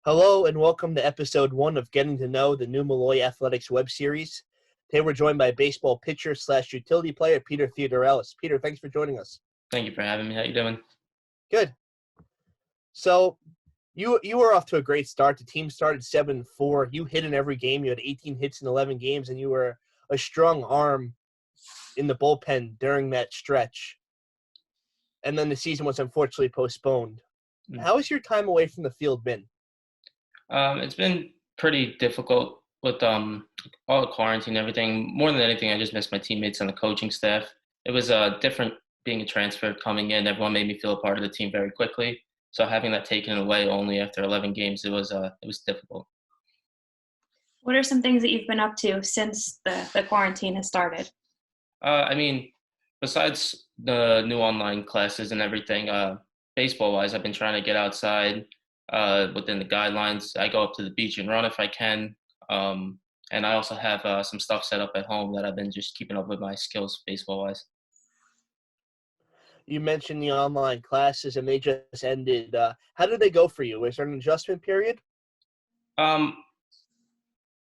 Hello and welcome to episode 1 of Getting to Know, the new Molloy Athletics web series. Today we're joined by baseball pitcher / utility player Peter Theodorelis. Peter, thanks for joining us. Thank you for having me. How you doing? Good. So you were off to a great start. The team started 7-4. You hit in every game. You had 18 hits in 11 games, and you were a strong arm in the bullpen during that stretch. And then the season was unfortunately postponed. How has your time away from the field been? It's been pretty difficult with all the quarantine and everything. More than anything, I just miss my teammates and the coaching staff. It was different being a transfer coming in. Everyone made me feel a part of the team very quickly. So having that taken away only after 11 games, it was difficult. What are some things that you've been up to since the quarantine has started? Besides the new online classes and everything, baseball-wise, I've been trying to get outside within the guidelines. I go up to the beach and run if I can. And I also have some stuff set up at home that I've been just keeping up with my skills baseball-wise. You mentioned the online classes, and they just ended. How did they go for you? Was there an adjustment period? To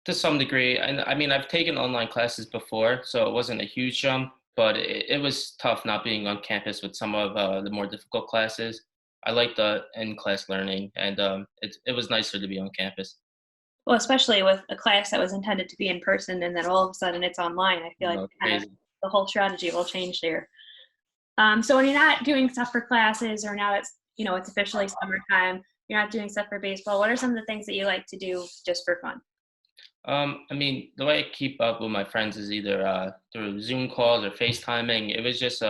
some degree. I've taken online classes before, so it wasn't a huge jump, but it was tough not being on campus with some of the more difficult classes. I like the in-class learning, and it was nicer to be on campus. Well, especially with a class that was intended to be in person and then all of a sudden it's online. I feel like the whole strategy will change there. So when you're not doing stuff for classes, or now it's officially summertime, you're not doing stuff for baseball, what are some of the things that you like to do just for fun? The way I keep up with my friends is either through Zoom calls or FaceTiming. It was just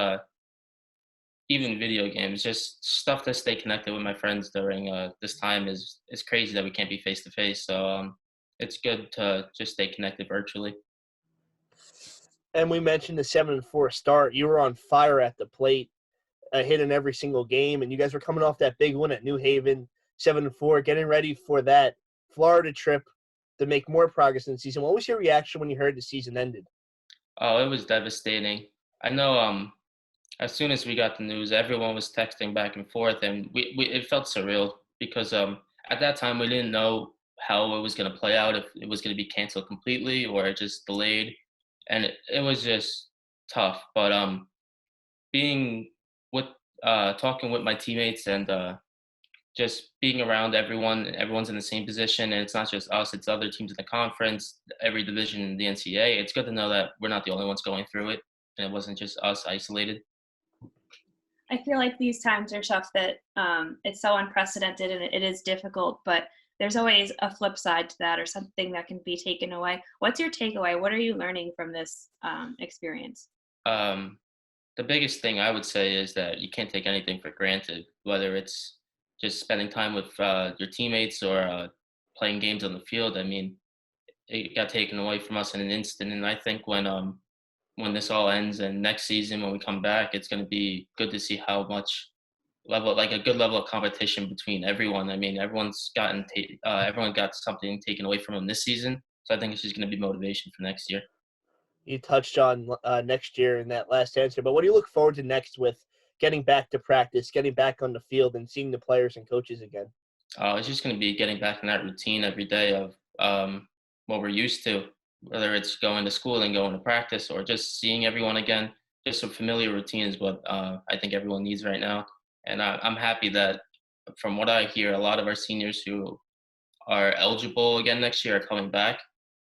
even video games, just stuff to stay connected with my friends during this time. Is crazy that we can't be face to face. So it's good to just stay connected virtually. And we mentioned the 7-4 start. You were on fire at the plate, a hit in every single game, and you guys were coming off that big win at New Haven, 7-4, getting ready for that Florida trip to make more progress in the season. What was your reaction when you heard the season ended? Oh, it was devastating. I know as soon as we got the news, everyone was texting back and forth, and it felt surreal because at that time we didn't know how it was going to play out, if it was going to be canceled completely or just delayed, and it was just tough. But being with talking with my teammates and just being around everyone's in the same position, and it's not just us, it's other teams in the conference, every division in the NCAA. It's good to know that we're not the only ones going through it, and it wasn't just us isolated. I feel like these times are tough, that it's so unprecedented and it is difficult, but there's always a flip side to that, or something that can be taken away. What's your takeaway? What are you learning from this experience? The biggest thing I would say is that you can't take anything for granted, whether it's just spending time with your teammates or playing games on the field. It got taken away from us in an instant, and I think when this all ends and next season when we come back, it's going to be good to see how much a good level of competition between everyone. Everyone got something taken away from them this season, so I think it's just going to be motivation for next year. You touched on next year in that last answer, but what do you look forward to next with getting back to practice, getting back on the field, and seeing the players and coaches again? It's just going to be getting back in that routine every day of what we're used to, whether it's going to school and going to practice or just seeing everyone again. Just a familiar routine is what I think everyone needs right now. And I'm happy that, from what I hear, a lot of our seniors who are eligible again next year are coming back.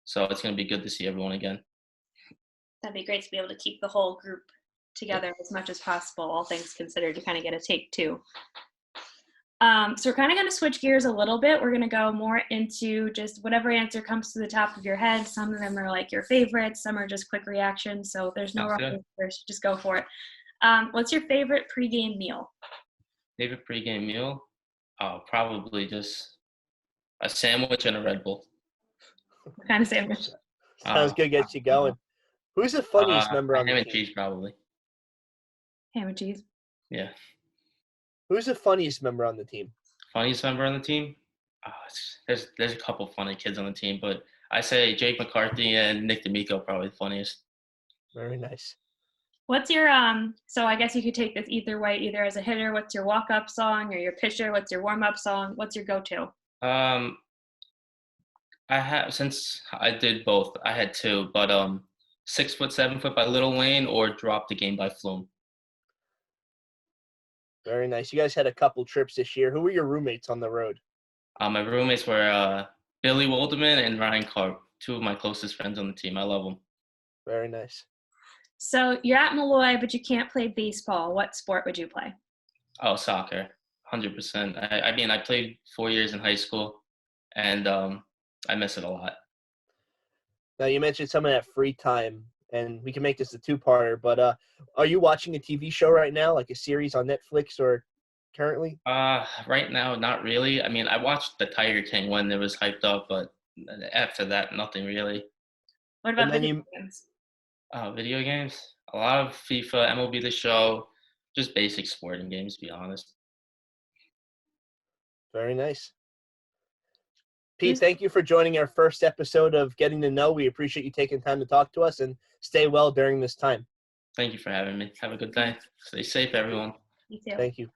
So it's going to be good to see everyone again. That'd be great to be able to keep the whole group together as much as possible, all things considered, to kind of get a take too. So we're kind of going to switch gears a little bit. We're going to go more into just whatever answer comes to the top of your head. Some of them are like your favorites. Some are just quick reactions. So there's no wrong answers. Just go for it. What's your favorite pregame meal? Favorite pregame meal? Oh, probably just a sandwich and a Red Bull. What kind of sandwich? Sounds good. Gets you going. Who's the funniest member on the team? Ham and cheese, probably. Ham and cheese? Yeah. Who's the funniest member on the team? Funniest member on the team? There's a couple funny kids on the team, but I say Jake McCarthy and Nick D'Amico probably the funniest. Very nice. What's your so I guess you could take this either way, either as a hitter, what's your walk-up song, or your pitcher, what's your warm-up song? What's your go-to? Um, since I did both. I had two, but 6 foot, 7 foot by Little Wayne or Drop the Game by Flume. Very nice. You guys had a couple trips this year. Who were your roommates on the road? My roommates were Billy Wolderman and Ryan Carp, two of my closest friends on the team. I love them. Very nice. So you're at Molloy, but you can't play baseball. What sport would you play? Oh, soccer, 100%. I mean, I played 4 years in high school, and I miss it a lot. Now, you mentioned some of that free time, and we can make this a two-parter, but are you watching a TV show right now, like a series on Netflix or currently? Right now, not really. I mean, I watched The Tiger King when it was hyped up, but after that, nothing really. What about And then video games? Video games, a lot of FIFA, MLB The Show, just basic sporting games, to be honest. Very nice. Pete, thank you for joining our first episode of Getting to Know. We appreciate you taking time to talk to us, and stay well during this time. Thank you for having me. Have a good day. Stay safe, everyone. You too. Thank you.